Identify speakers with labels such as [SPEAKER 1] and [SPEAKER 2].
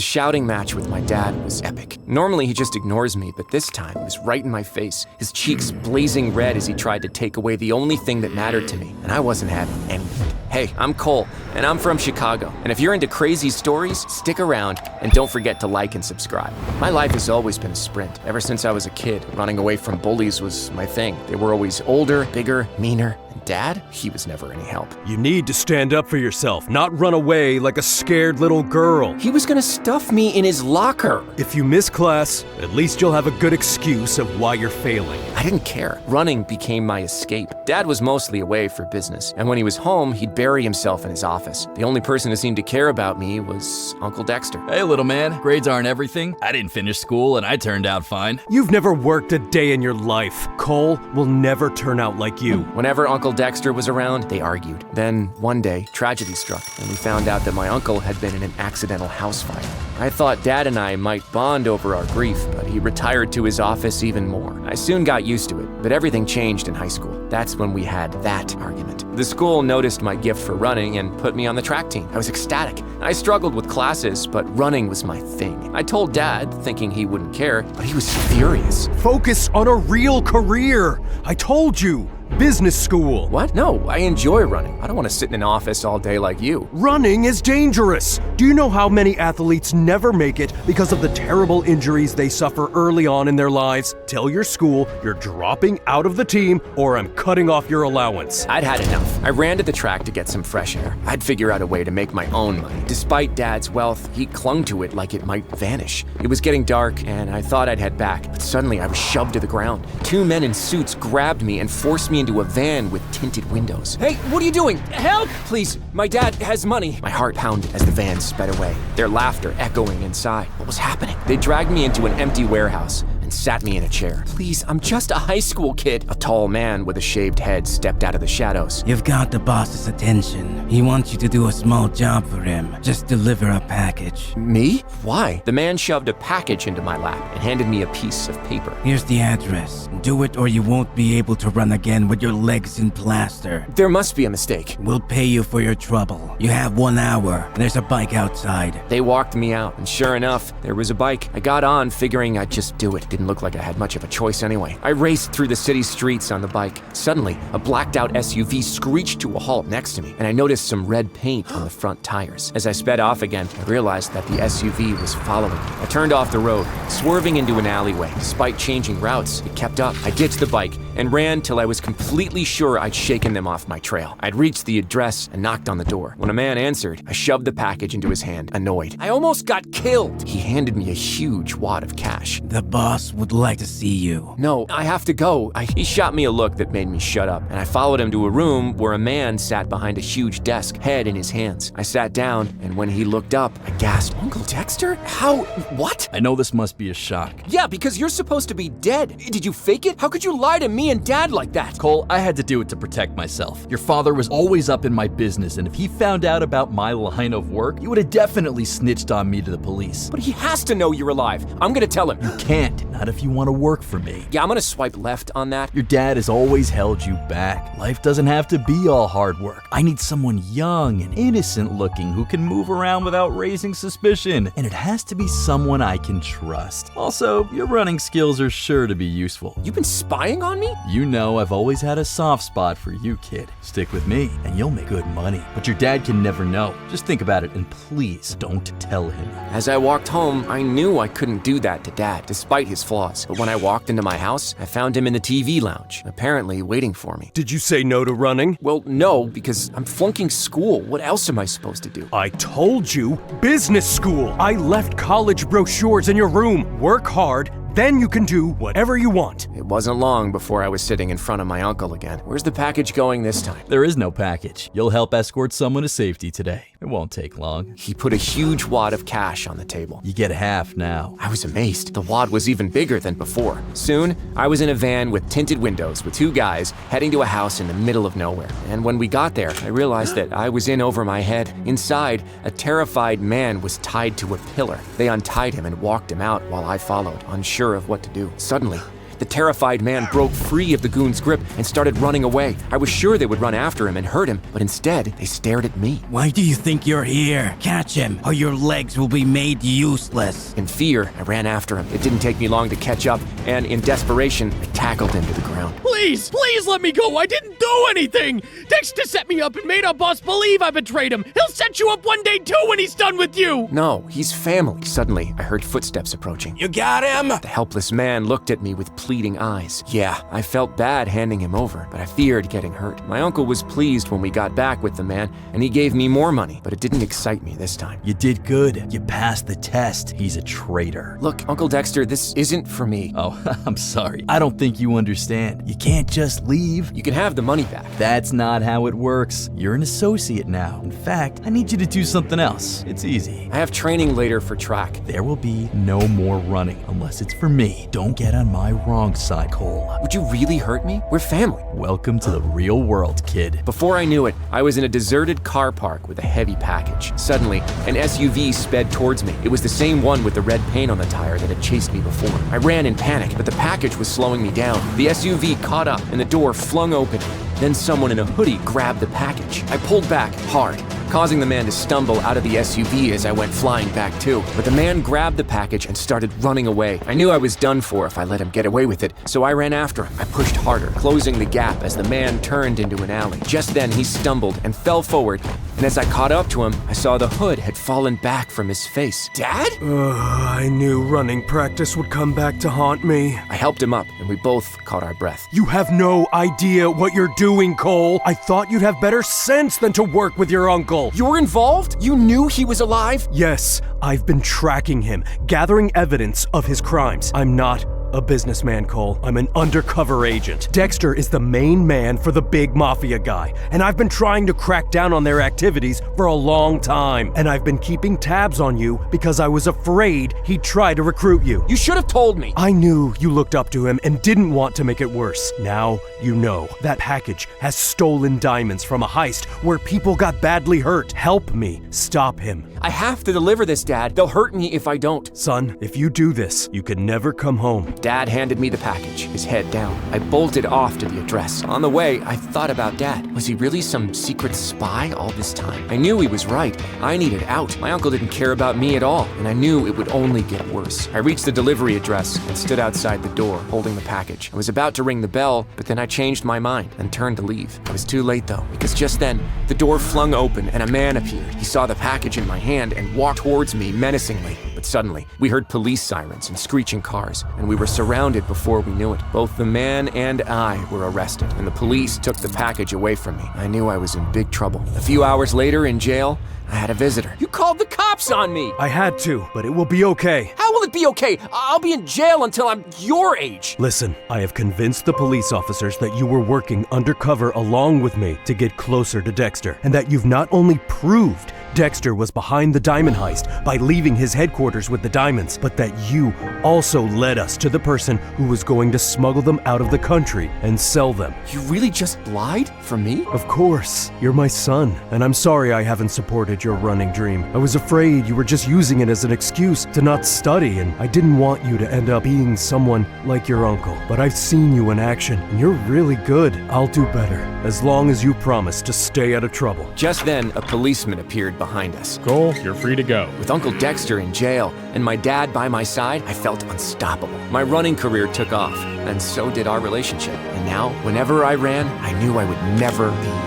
[SPEAKER 1] The shouting match with my dad was epic. Normally he just ignores me, but this time it was right in my face, his cheeks blazing red as he tried to take away the only thing that mattered to me, and I wasn't having any of it. Hey, I'm Cole, and I'm from Chicago, and if you're into crazy stories, stick around, and don't forget to like and subscribe. My life has always been a sprint. Ever since I was a kid, running away from bullies was my thing. They were always older, bigger, meaner, and Dad, he was never any help.
[SPEAKER 2] You need to stand up for yourself, not run away like a scared little girl.
[SPEAKER 1] He was gonna stuff me in his locker.
[SPEAKER 2] If you miss class, at least you'll have a good excuse of why you're failing.
[SPEAKER 1] I didn't care. Running became my escape. Dad was mostly away for business, and when he was home, he'd bury himself in his office. The only person who seemed to care about me was Uncle Dexter.
[SPEAKER 3] Hey, little man, grades aren't everything. I didn't finish school, and I turned out fine.
[SPEAKER 2] You've never worked a day in your life. Cole will never turn out like you.
[SPEAKER 1] Whenever Uncle Dexter was around, they argued. Then, one day, tragedy struck, and we found out that my uncle had been in an accidental house fire. I thought Dad and I might bond over our grief, but he retired to his office even more. I soon got used to it, but everything changed in high school. That's when we had that argument. The school noticed my gift for running and put me on the track team. I was ecstatic. I struggled with classes, but running was my thing. I told Dad, thinking he wouldn't care, but he was furious.
[SPEAKER 2] Focus on a real career. I told you. Business school.
[SPEAKER 1] What? No, I enjoy running. I don't want to sit in an office all day like you.
[SPEAKER 2] Running is dangerous. Do you know how many athletes never make it because of the terrible injuries they suffer early on in their lives? Tell your school you're dropping out of the team or I'm cutting off your allowance.
[SPEAKER 1] I'd had enough. I ran to the track to get some fresh air. I'd figure out a way to make my own money. Despite Dad's wealth, he clung to it like it might vanish. It was getting dark and I thought I'd head back, but suddenly I was shoved to the ground. Two men in suits grabbed me and forced me into a van with tinted windows. Hey, what are you doing? Help! Please, my dad has money. My heart pounded as the van sped away, their laughter echoing inside. What was happening? They dragged me into an empty warehouse and sat me in a chair. Please, I'm just a high school kid. A tall man with a shaved head stepped out of the shadows.
[SPEAKER 4] You've got the boss's attention. He wants you to do a small job for him. Just deliver a package.
[SPEAKER 1] Me? Why? The man shoved a package into my lap and handed me a piece of paper.
[SPEAKER 4] Here's the address. Do it or you won't be able to run again with your legs in plaster.
[SPEAKER 1] There must be a mistake.
[SPEAKER 4] We'll pay you for your trouble. You have 1 hour. There's a bike outside.
[SPEAKER 1] They walked me out, and sure enough, there was a bike. I got on, figuring I'd just do it. Didn't look like I had much of a choice anyway. I raced through the city streets on the bike. Suddenly, a blacked-out SUV screeched to a halt next to me, and I noticed some red paint on the front tires. As I sped off again, I realized that the SUV was following me. I turned off the road, swerving into an alleyway. Despite changing routes, it kept up. I ditched the bike and ran till I was completely sure I'd shaken them off my trail. I'd reached the address and knocked on the door. When a man answered, I shoved the package into his hand, annoyed. I almost got killed. He handed me a huge wad of cash.
[SPEAKER 4] The boss would like to see you.
[SPEAKER 1] No, I have to go. He shot me a look that made me shut up, and I followed him to a room where a man sat behind a huge desk, head in his hands. I sat down, and when he looked up, I gasped, Uncle Dexter? How? What?
[SPEAKER 3] I know this must be a shock.
[SPEAKER 1] Yeah, because you're supposed to be dead. Did you fake it? How could you lie to me and Dad like that?
[SPEAKER 3] Cole, I had to do it to protect myself. Your father was always up in my business, and if he found out about my line of work, he would have definitely snitched on me to the police.
[SPEAKER 1] But he has to know you're alive. I'm gonna tell him.
[SPEAKER 3] You can't. Not if you want to work for me.
[SPEAKER 1] Yeah, I'm gonna swipe left on that.
[SPEAKER 3] Your dad has always held you back. Life doesn't have to be all hard work. I need someone young and innocent looking who can move around without raising suspicion. And it has to be someone I can trust. Also, your running skills are sure to be useful.
[SPEAKER 1] You've been spying on me?
[SPEAKER 3] You know I've always had a soft spot for you, kid. Stick with me, and you'll make good money. But your dad can never know. Just think about it, and please don't tell him.
[SPEAKER 1] As I walked home, I knew I couldn't do that to Dad, despite his flaws. But when I walked into my house, I found him in the TV lounge, apparently waiting for me.
[SPEAKER 2] Did you say no to running?
[SPEAKER 1] Well, no, because I'm flunking school. What else am I supposed to do?
[SPEAKER 2] I told you, business school. I left college brochures in your room. Work hard, then you can do whatever you want.
[SPEAKER 1] It wasn't long before I was sitting in front of my uncle again. Where's the package going this time?
[SPEAKER 3] There is no package. You'll help escort someone to safety today. It won't take long.
[SPEAKER 1] He put a huge wad of cash on the table.
[SPEAKER 3] You get half now.
[SPEAKER 1] I was amazed. The wad was even bigger than before. Soon, I was in a van with tinted windows with two guys heading to a house in the middle of nowhere. And when we got there, I realized that I was in over my head. Inside, a terrified man was tied to a pillar. They untied him and walked him out while I followed, unsure of what to do. Suddenly, The terrified man broke free of the goon's grip and started running away. I was sure they would run after him and hurt him, but instead, they stared at me.
[SPEAKER 4] Why do you think you're here? Catch him, or your legs will be made useless.
[SPEAKER 1] In fear, I ran after him. It didn't take me long to catch up, and in desperation, I tackled him to the ground.
[SPEAKER 5] Please let me go. I didn't do anything. Dexter set me up and made our boss believe I betrayed him. He'll set you up one day too when he's done with you.
[SPEAKER 1] No, he's family. Suddenly, I heard footsteps approaching.
[SPEAKER 4] You got him?
[SPEAKER 1] The helpless man looked at me with pleading eyes. Yeah, I felt bad handing him over, but I feared getting hurt. My uncle was pleased when we got back with the man, and he gave me more money, but it didn't excite me this time.
[SPEAKER 3] You did good. You passed the test. He's a traitor.
[SPEAKER 1] Look, Uncle Dexter, this isn't for me.
[SPEAKER 3] Oh, I'm sorry. I don't think you understand. You can't just leave.
[SPEAKER 1] You can have the money back.
[SPEAKER 3] That's not how it works. You're an associate now. In fact, I need you to do something else. It's easy.
[SPEAKER 1] I have training later for track.
[SPEAKER 3] There will be no more running unless it's for me. Don't get on my wrong side, Cole.
[SPEAKER 1] Would you really hurt me? We're family.
[SPEAKER 3] Welcome to the real world, kid.
[SPEAKER 1] Before I knew it, I was in a deserted car park with a heavy package. Suddenly, an SUV sped towards me. It was the same one with the red paint on the tire that had chased me before. I ran in panic, but the package was slowing me down. The SUV caught up and the door flung open. Then someone in a hoodie grabbed the package. I pulled back hard, causing the man to stumble out of the SUV as I went flying back too. But the man grabbed the package and started running away. I knew I was done for if I let him get away with it, so I ran after him. I pushed harder, closing the gap as the man turned into an alley. Just then he stumbled and fell forward, and as I caught up to him, I saw the hood had fallen back from his face. Dad?
[SPEAKER 2] I knew running practice would come back to haunt me.
[SPEAKER 1] I helped him up, and we both caught our breath.
[SPEAKER 2] You have no idea what you're doing, Cole. I thought you'd have better sense than to work with your uncle.
[SPEAKER 1] You're involved? You knew he was alive?
[SPEAKER 2] Yes, I've been tracking him, gathering evidence of his crimes. I'm not a businessman, Cole. I'm an undercover agent. Dexter is the main man for the big Mafia guy, and I've been trying to crack down on their activities for a long time. And I've been keeping tabs on you because I was afraid he'd try to recruit you.
[SPEAKER 1] You should have told me.
[SPEAKER 2] I knew you looked up to him and didn't want to make it worse. Now you know. That package has stolen diamonds from a heist where people got badly hurt. Help me stop him.
[SPEAKER 1] I have to deliver this, Dad. They'll hurt me if I don't.
[SPEAKER 2] Son, if you do this, you can never come home.
[SPEAKER 1] Dad handed me the package, his head down. I bolted off to the address. On the way, I thought about Dad. Was he really some secret spy all this time? I knew he was right. I needed out. My uncle didn't care about me at all, and I knew it would only get worse. I reached the delivery address and stood outside the door, holding the package. I was about to ring the bell, but then I changed my mind and turned to leave. I was too late though, because just then, the door flung open and a man appeared. He saw the package in my hand and walked towards me menacingly. But suddenly, we heard police sirens and screeching cars, and we were surrounded before we knew it. Both the man and I were arrested, and the police took the package away from me. I knew I was in big trouble. A few hours later, in jail, I had a visitor. You called the cops on me!
[SPEAKER 2] I had to, but it will be okay.
[SPEAKER 1] How will it be okay? I'll be in jail until I'm your age.
[SPEAKER 2] Listen, I have convinced the police officers that you were working undercover along with me to get closer to Dexter, and that you've not only proved Dexter was behind the diamond heist by leaving his headquarters with the diamonds, but that you also led us to the person who was going to smuggle them out of the country and sell them.
[SPEAKER 1] You really just lied for me?
[SPEAKER 2] Of course, you're my son, and I'm sorry I haven't supported your running dream. I was afraid you were just using it as an excuse to not study, and I didn't want you to end up being someone like your uncle. But I've seen you in action, and you're really good. I'll do better, as long as you promise to stay out of trouble.
[SPEAKER 1] Just then, a policeman appeared behind us.
[SPEAKER 5] Cole, you're free to go.
[SPEAKER 1] With Uncle Dexter in jail and my dad by my side, I felt unstoppable. My running career took off, and so did our relationship. And now, whenever I ran, I knew I would never be